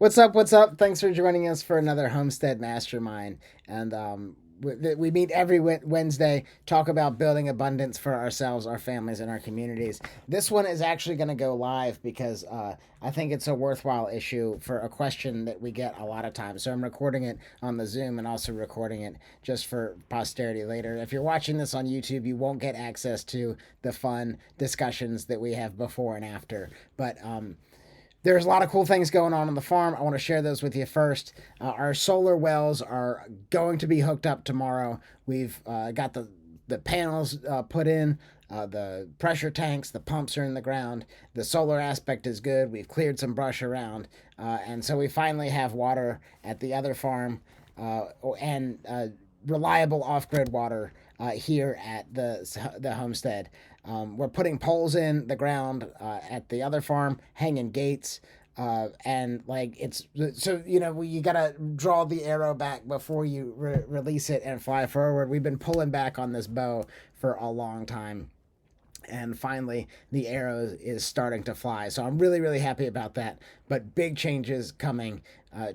What's up? What's up? Thanks for joining us for another Homestead Mastermind. And we meet every Wednesday, talk about building abundance for ourselves, our families, and our communities. This one is actually going to go live because I think it's a worthwhile issue for a question that we get a lot of times. So I'm recording it on the Zoom and also recording it just for posterity later. If you're watching this on YouTube, you won't get access to the fun discussions that we have before and after. But there's a lot of cool things going on the farm. I want to share those with you first. Our solar wells are going to be hooked up tomorrow. We've got the panels put in, the pressure tanks, the pumps are in the ground. The solar aspect is good. We've cleared some brush around, and so we finally have water at the other farm, and reliable off-grid water here at the homestead. We're putting poles in the ground at the other farm, hanging gates, and like it's so you gotta draw the arrow back before you release it and fly forward. We've been pulling back on this bow for a long time, and finally the arrow is starting to fly, so I'm really really happy about that. But big changes coming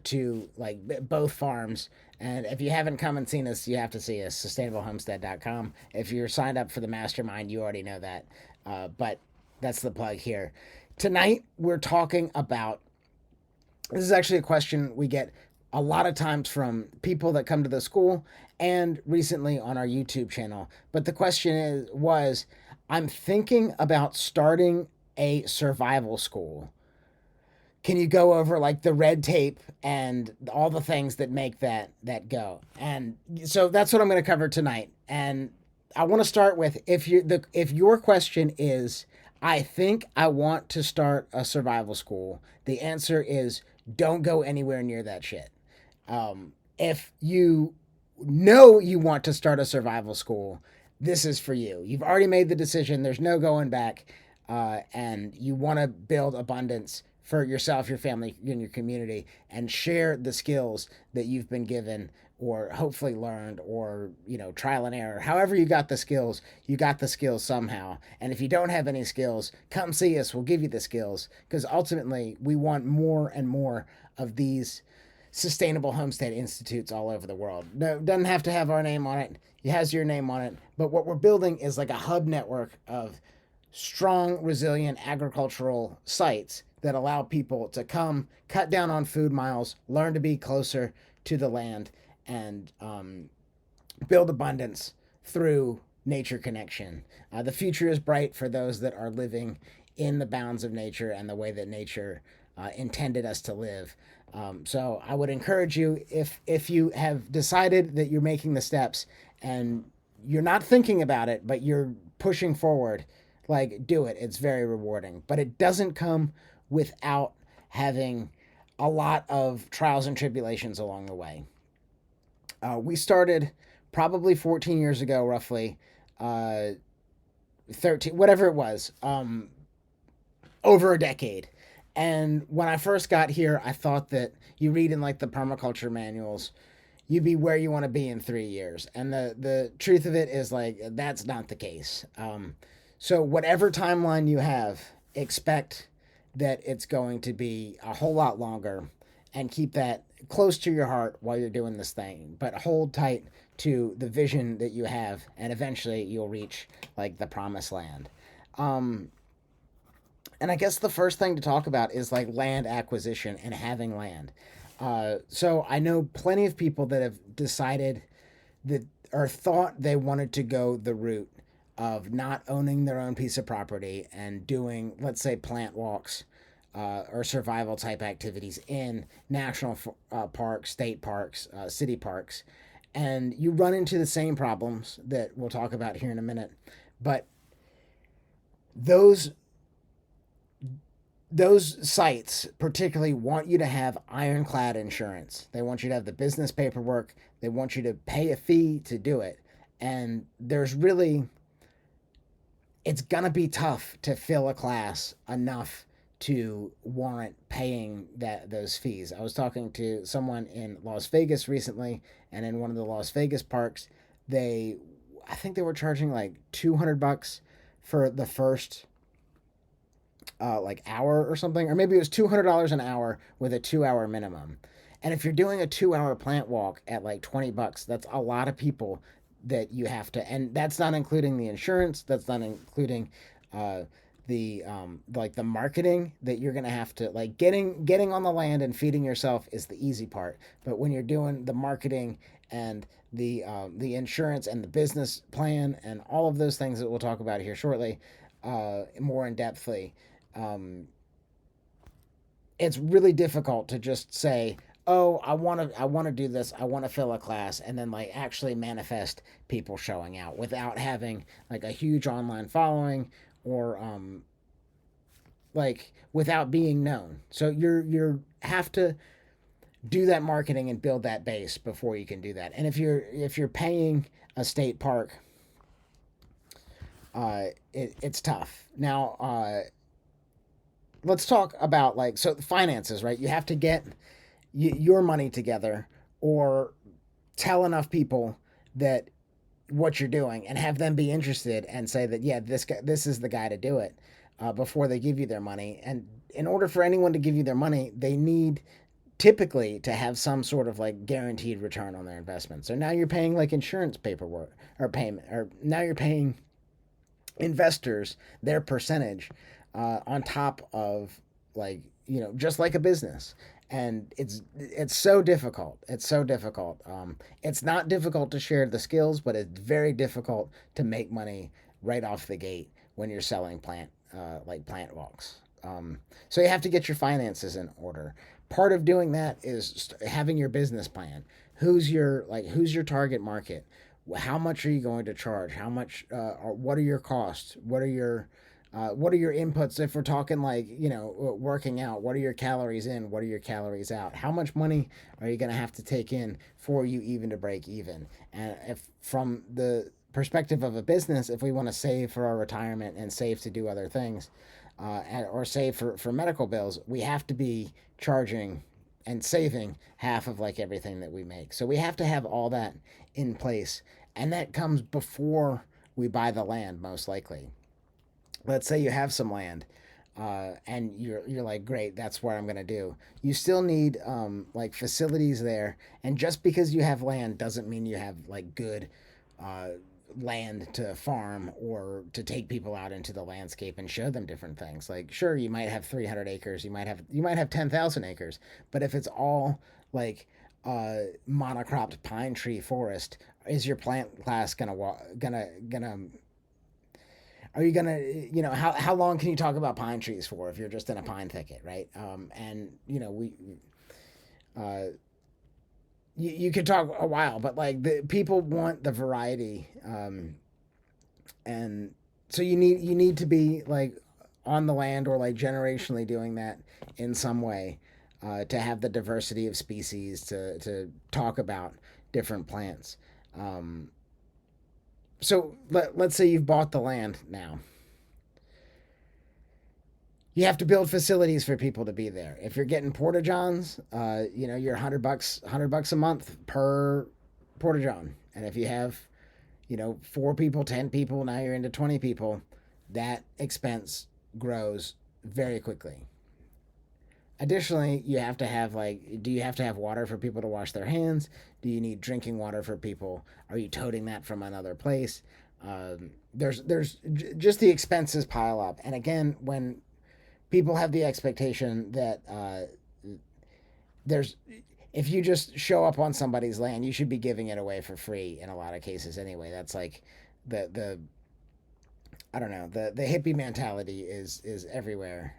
to like both farms. And if you haven't come and seen us, you have to see us, sustainablehomestead.com. If you're signed up for the mastermind, you already know that, but that's the plug here. Tonight we're talking about, this is actually a question we get a lot of times from people that come to the school and recently on our YouTube channel. But the question was, I'm thinking about starting a survival school. Can you go over like the red tape and all the things that make that go? And so that's what I'm going to cover tonight. And I want to start with, if your question is, I think I want to start a survival school, the answer is don't go anywhere near that shit. If you know you want to start a survival school, this is for you. You've already made the decision. There's no going back, and you want to build abundance for yourself, your family, and your community, and share the skills that you've been given or hopefully learned, or trial and error. However you got the skills somehow. And if you don't have any skills, come see us. We'll give you the skills, because ultimately we want more and more of these sustainable homestead institutes all over the world. No, it doesn't have to have our name on it. It has your name on it. But what we're building is like a hub network of strong, resilient agricultural sites that allow people to come, cut down on food miles, learn to be closer to the land, and build abundance through nature connection. The future is bright for those that are living in the bounds of nature and the way that nature intended us to live. So I would encourage you, if you have decided that you're making the steps and you're not thinking about it, but you're pushing forward, like, do it. It's very rewarding. But it doesn't come without having a lot of trials and tribulations along the way. We started probably 14 years ago, roughly, 13, whatever it was, over a decade. And when I first got here, I thought that you read in like the permaculture manuals, you'd be where you want to be in 3 years. And the truth of it is, like, that's not the case. So whatever timeline you have, expect that it's going to be a whole lot longer, and keep that close to your heart while you're doing this thing. But hold tight to the vision that you have, and eventually you'll reach like the promised land. And I guess the first thing to talk about is like land acquisition and having land. So I know plenty of people that have decided that, or thought they wanted to go the route of not owning their own piece of property and doing, let's say, plant walks or survival type activities in national parks, state parks, city parks. And you run into the same problems that we'll talk about here in a minute. But those sites particularly want you to have ironclad insurance. They want you to have the business paperwork. They want you to pay a fee to do it. And it's gonna be tough to fill a class enough to warrant paying those fees. I was talking to someone in Las Vegas recently, and in one of the Las Vegas parks, I think they were charging like $200 for the first like hour or something, or maybe it was $200 an hour with a 2 hour minimum. And if you're doing a 2 hour plant walk at like $20, that's a lot of people that you have to, and that's not including the insurance. That's not including uh, the like the marketing that you're gonna have to like getting on the land and feeding yourself is the easy part. But when you're doing the marketing and the insurance and the business plan and all of those things that we'll talk about here shortly, more in depthly, um, it's really difficult to just say, "Oh, I want to do this. I want to fill a class," and then like actually manifest people showing out without having like a huge online following or like without being known. So you're have to do that marketing and build that base before you can do that. And if you're paying a state park, it's tough. Now, let's talk about like so finances, right? You have to get your money together or tell enough people that what you're doing and have them be interested and say that yeah, this is the guy to do it, before they give you their money. And in order for anyone to give you their money, they need typically to have some sort of like guaranteed return on their investment. So now you're paying like insurance paperwork or payment, or now you're paying investors their percentage, on top of like just like a business. And it's so difficult. It's so difficult. It's not difficult to share the skills, but it's very difficult to make money right off the gate when you're selling like plant walks. So you have to get your finances in order. Part of doing that is having your business plan. Who's your target market? How much are you going to charge? How much? What are your costs? What are your inputs? If we're talking like working out, what are your calories in? What are your calories out? How much money are you going to have to take in for you even to break even? And if from the perspective of a business, if we want to save for our retirement and save to do other things, or save for medical bills, we have to be charging and saving half of like everything that we make. So we have to have all that in place, and that comes before we buy the land, most likely. Let's say you have some land, and you're like, great, that's what I'm gonna do. You still need like facilities there, and just because you have land doesn't mean you have like good uh, land to farm or to take people out into the landscape and show them different things. Like, sure, you might have 300 acres, you might have 10,000 acres, but if it's all like monocropped pine tree forest, is your plant class gonna are you gonna how long can you talk about pine trees for if you're just in a pine thicket, right? And we uh, you could talk a while, but like the people want the variety, and so you need to be like on the land or like generationally doing that in some way, to have the diversity of species to talk about different plants. Um, so let's say you've bought the land now. You have to build facilities for people to be there. If you're getting porta johns, you're $100 a month per porta john. And if you have, 4 people, 10 people, now you're into 20 people. That expense grows very quickly. Additionally, you have to have like, do you have to have water for people to wash their hands? Do you need drinking water for people? Are you toting that from another place? There's just the expenses pile up, and again, when people have the expectation that there's if you just show up on somebody's land, you should be giving it away for free in a lot of cases anyway. That's like the I don't know, the hippie mentality is everywhere,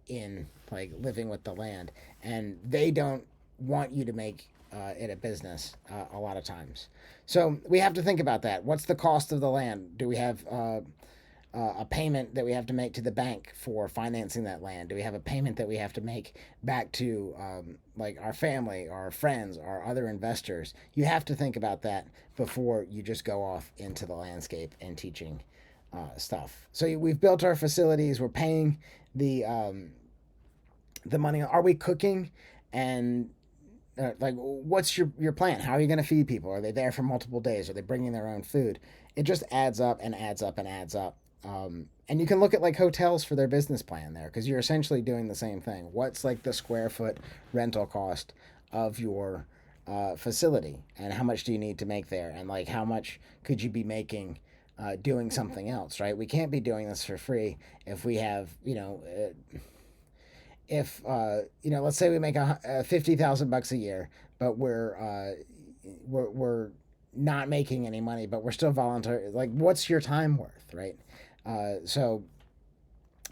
in like living with the land, and they don't want you to make it a business, a lot of times. So we have to think about that. What's the cost of the land? Do we have a payment that we have to make to the bank for financing that land? Do we have a payment that we have to make back to like our family, our friends, our other investors? You have to think about that before you just go off into the landscape and teaching stuff. So we've built our facilities. We're paying the money. Are we cooking? And like, what's your plan? How are you going to feed people? Are they there for multiple days? Are they bringing their own food? It just adds up and adds up and adds up. And you can look at like hotels for their business plan there because you're essentially doing the same thing. What's like the square foot rental cost of your facility, and how much do you need to make there, and like how much could you be making doing something else, right? We can't be doing this for free if we have, if let's say we make 50,000 bucks a year, but we're not making any money, but we're still volunteer. Like, what's your time worth, right? So,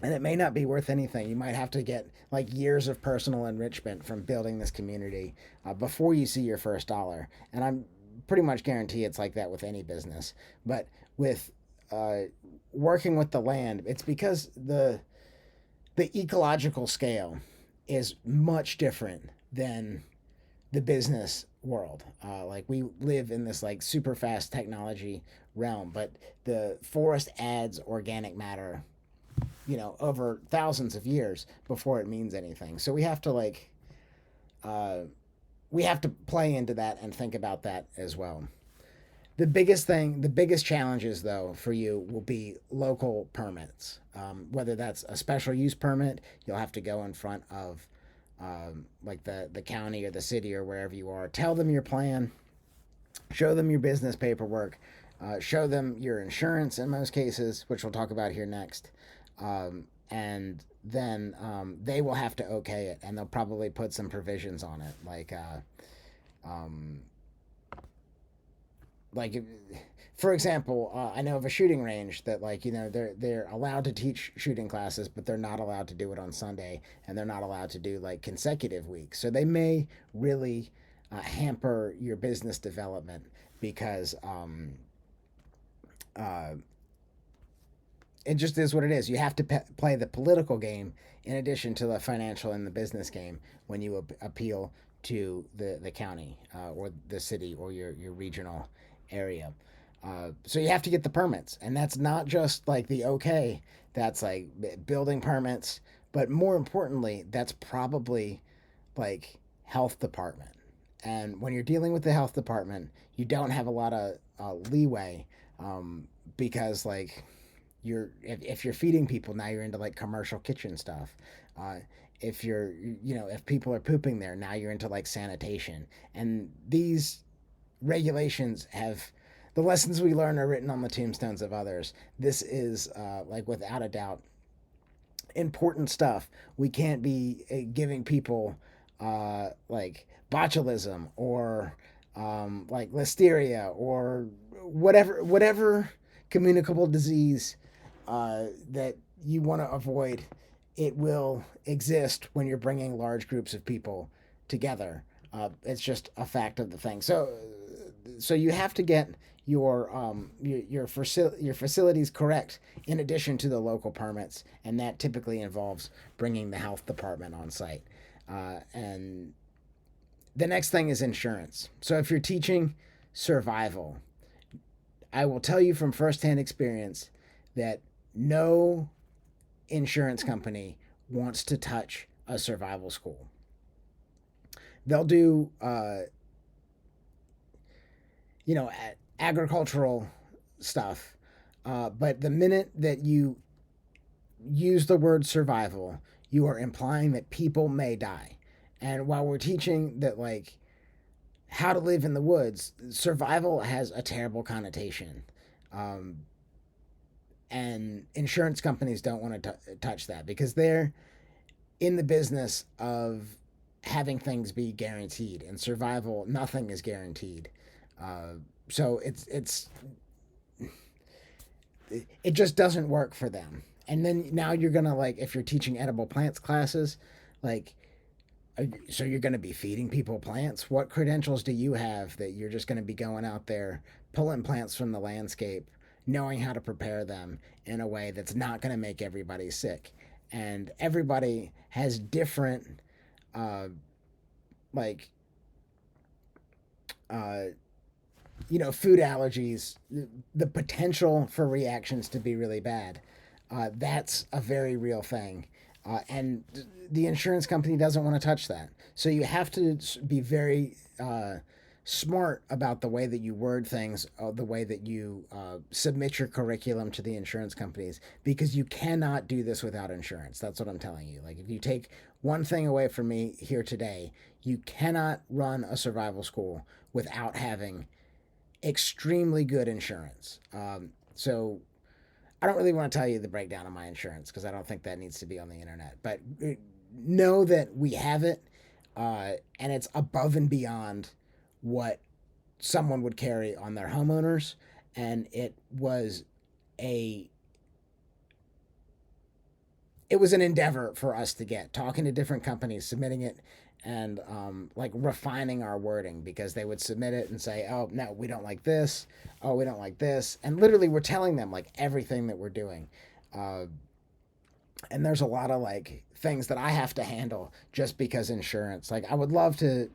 and it may not be worth anything. You might have to get like years of personal enrichment from building this community before you see your first dollar. And I'm pretty much guarantee it's like that with any business. But with working with the land, it's because the ecological scale is much different than the business world. Like, we live in this like super fast technology realm, but the forest adds organic matter, over thousands of years before it means anything. So we have to play into that and think about that as well. The biggest challenges though for you will be local permits. Whether that's a special use permit, you'll have to go in front of like the county or the city or wherever you are. Tell them your plan, show them your business paperwork, show them your insurance in most cases, which we'll talk about here next. And then they will have to okay it, and they'll probably put some provisions on it, like for example, I know of a shooting range that they're allowed to teach shooting classes, but they're not allowed to do it on Sunday, and they're not allowed to do like consecutive weeks. So they may really hamper your business development because it just is what it is. You have to play the political game in addition to the financial and the business game when you appeal to the county or the city or your regional area. So you have to get the permits, and that's not just like the okay. That's like building permits, but more importantly, that's probably like health department. And when you're dealing with the health department, you don't have a lot of leeway because like if you're feeding people, now you're into like commercial kitchen stuff. If if people are pooping there, now you're into like sanitation. And these regulations have the lessons we learn are written on the tombstones of others. This is like without a doubt important stuff. We can't be giving people like botulism or like listeria or whatever communicable disease that you want to avoid. It will exist when you're bringing large groups of people together. It's just a fact of the thing. So you have to get your facilities correct in addition to the local permits, and that typically involves bringing the health department on site. And the next thing is insurance. So if you're teaching survival, I will tell you from firsthand experience that no insurance company wants to touch a survival school. They'll do, agricultural stuff, but the minute that you use the word survival, you are implying that people may die. And while we're teaching that, like, how to live in the woods, survival has a terrible connotation. And insurance companies don't want to touch that because they're in the business of having things be guaranteed. In survival, nothing is guaranteed. So it just doesn't work for them. And then now you're gonna, like, if you're teaching edible plants classes, like, so you're gonna be feeding people plants. What credentials do you have that you're just gonna be going out there pulling plants from the landscape, knowing how to prepare them in a way that's not gonna make everybody sick? And everybody has different food allergies, the potential for reactions to be really bad. That's a very real thing. And the insurance company doesn't want to touch that. So you have to be very smart about the way that you word things, the way that you submit your curriculum to the insurance companies, because you cannot do this without insurance. That's what I'm telling you. Like, if you take one thing away from me here today, you cannot run a survival school without having extremely good insurance. So I don't really want to tell you the breakdown of my insurance because I don't think that needs to be on the internet. But know that we have it, and it's above and beyond what someone would carry on their homeowners. And a it was an endeavor for us to get, talking to different companies, submitting it, and like refining our wording, because they would submit it and say, oh no, we don't like this, oh we don't like this, and literally we're telling them like everything that we're doing. uh, and there's a lot of like things that I have to handle just because insurance. Like, I would love to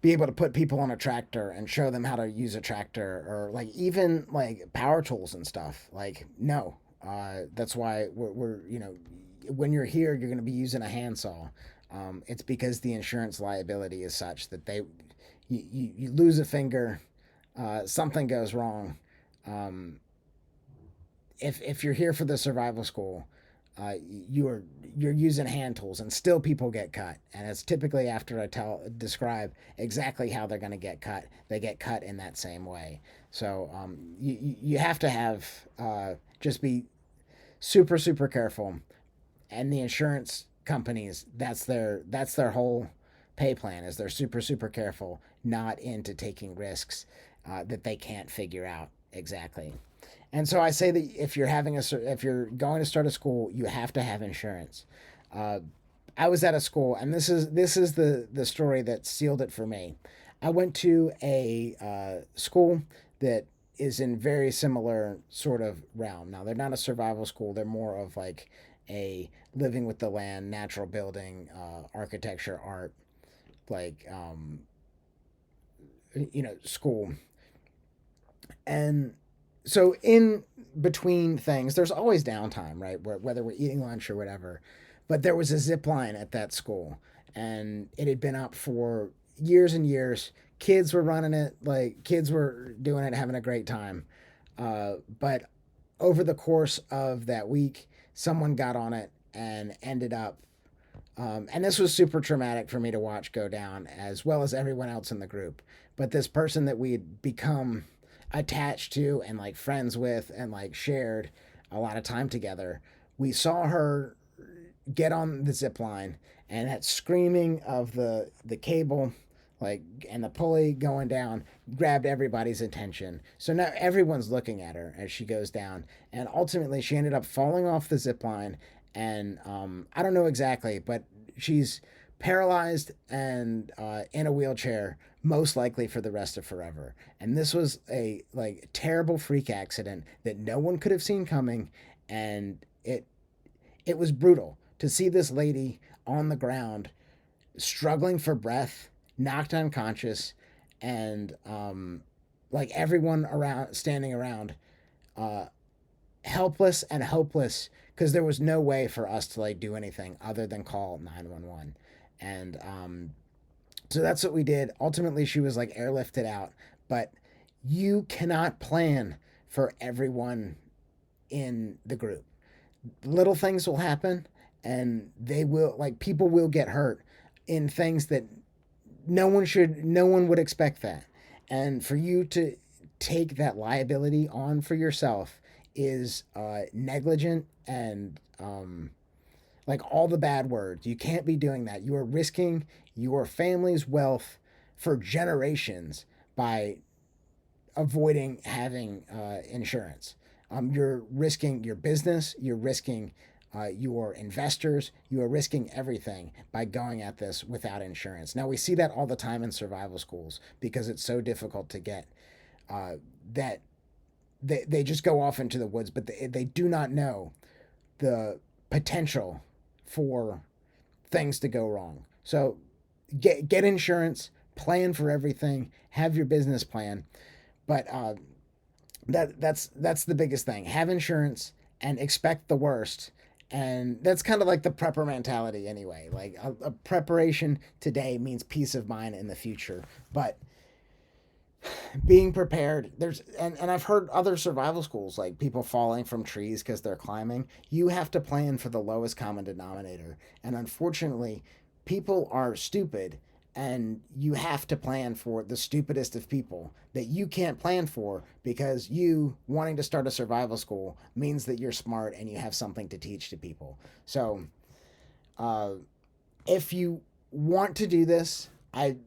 be able to put people on a tractor and show them how to use a tractor, or like even like power tools and stuff. Like, no, that's why we're when you're here, you're going to be using a handsaw. It's because the insurance liability is such that you lose a finger, something goes wrong. Um, if you're here for the survival school, you're using hand tools, and still people get cut, and it's typically after I describe exactly how they're going to get cut, they get cut in that same way. So you have to have just be super careful, and the insurance companies, that's their whole pay plan, is they're super careful, not into taking risks that they can't figure out exactly. And so I say that if you're going to start a school, you have to have insurance. Uh, I was at a school, and this is the story that sealed it for me. I went to a school that is in very similar sort of realm. Now, they're not a survival school; they're more of like a living with the land, natural building, architecture, art, like school. And so in between things, there's always downtime, right? Whether we're eating lunch or whatever. But there was a zip line at that school, and it had been up for years and years. Kids were running it, like kids were doing it, having a great time. But over the course of that week, someone got on it and ended up. And this was super traumatic for me to watch go down, as well as everyone else in the group. But this person that we had become attached to and like friends with and like shared a lot of time together, we saw her get on the zip line, and that screaming of the cable, like, and the pulley going down, grabbed everybody's attention. So now everyone's looking at her as she goes down, and ultimately she ended up falling off the zip line. And I don't know exactly, but she's paralyzed and in a wheelchair, most likely for the rest of forever. And this was a like terrible freak accident that no one could have seen coming, and it was brutal to see this lady on the ground struggling for breath, knocked unconscious, and like everyone around standing around, uh, helpless and hopeless, because there was no way for us to like do anything other than call 911. And so that's what we did. Ultimately, she was like airlifted out, but you cannot plan for everyone in the group. Little things will happen, and they will, like, people will get hurt in things that no one would expect that. And for you to take that liability on for yourself is negligent, and like all the bad words. You can't be doing that. You are risking your family's wealth for generations by avoiding having insurance. You're risking your business, you're risking your investors, you are risking everything by going at this without insurance. Now, we see that all the time in survival schools because it's so difficult to get, that they just go off into the woods, but they do not know the potential for things to go wrong. So get insurance, plan for everything, have your business plan. But that's the biggest thing. Have insurance and expect the worst, And that's kind of like the prepper mentality anyway. Like a preparation today means peace of mind in the future. But being prepared, and I've heard other survival schools, like people falling from trees because they're climbing. You have to plan for the lowest common denominator. And unfortunately, people are stupid, and you have to plan for the stupidest of people that you can't plan for, because you wanting to start a survival school means that you're smart and you have something to teach to people. So uh, if you want to do this, I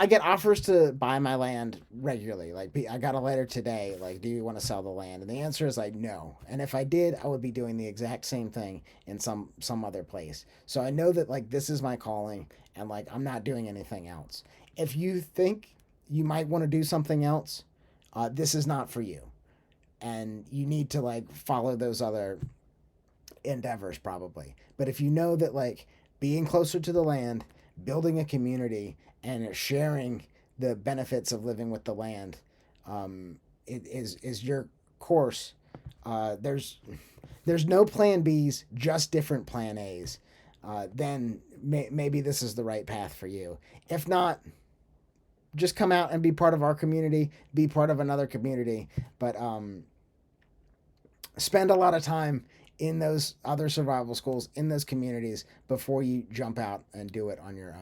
get offers to buy my land regularly. Like, I got a letter today, like, do you want to sell the land? And the answer is like, no. And if I did, I would be doing the exact same thing in some other place. So I know that, like, this is my calling, and like I'm not doing anything else. If you think you might want to do something else, this is not for you, and you need to like follow those other endeavors probably. But if you know that like being closer to the land, building a community, and sharing the benefits of living with the land, it is your course. There's no plan B's, just different plan A's. Then maybe this is the right path for you. If not, just come out and be part of our community, be part of another community, but spend a lot of time in those other survival schools, in those communities, before you jump out and do it on your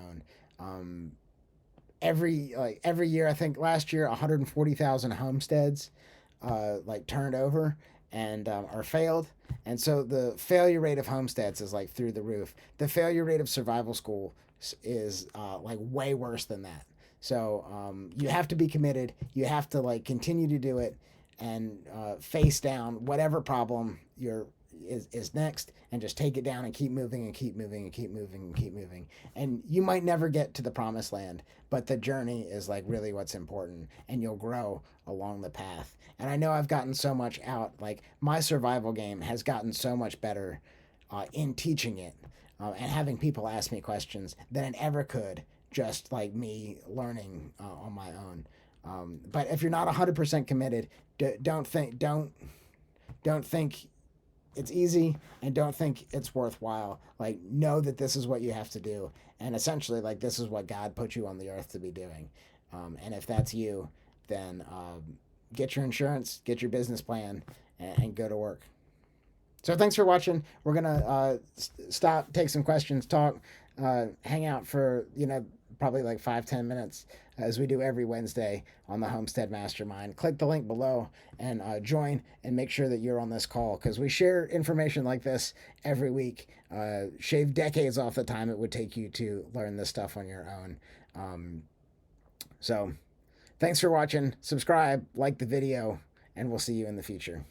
own. Every year, I think last year 140,000 homesteads like turned over and or failed. And so the failure rate of homesteads is like through the roof. The failure rate of survival school is like way worse than that. So you have to be committed. You have to like continue to do it, and face down whatever problem is next, and just take it down and keep moving and keep moving and keep moving and keep moving. And you might never get to the promised land, but the journey is like really what's important, and you'll grow along the path. And I know I've gotten so much out, like my survival game has gotten so much better in teaching it, and having people ask me questions than it ever could just like me learning on my own. But if you're not 100% committed, don't think it's easy, and don't think it's worthwhile. Like, know that this is what you have to do, and essentially like this is what God put you on the earth to be doing. And if that's you, then get your insurance, get your business plan, and go to work. So thanks for watching. We're gonna stop, take some questions, talk, hang out for probably like 5-10 minutes, as we do every Wednesday on the Homestead Mastermind. Click the link below and join, and make sure that you're on this call, because we share information like this every week. Shave decades off the time it would take you to learn this stuff on your own. So thanks for watching. Subscribe, like the video, and we'll see you in the future.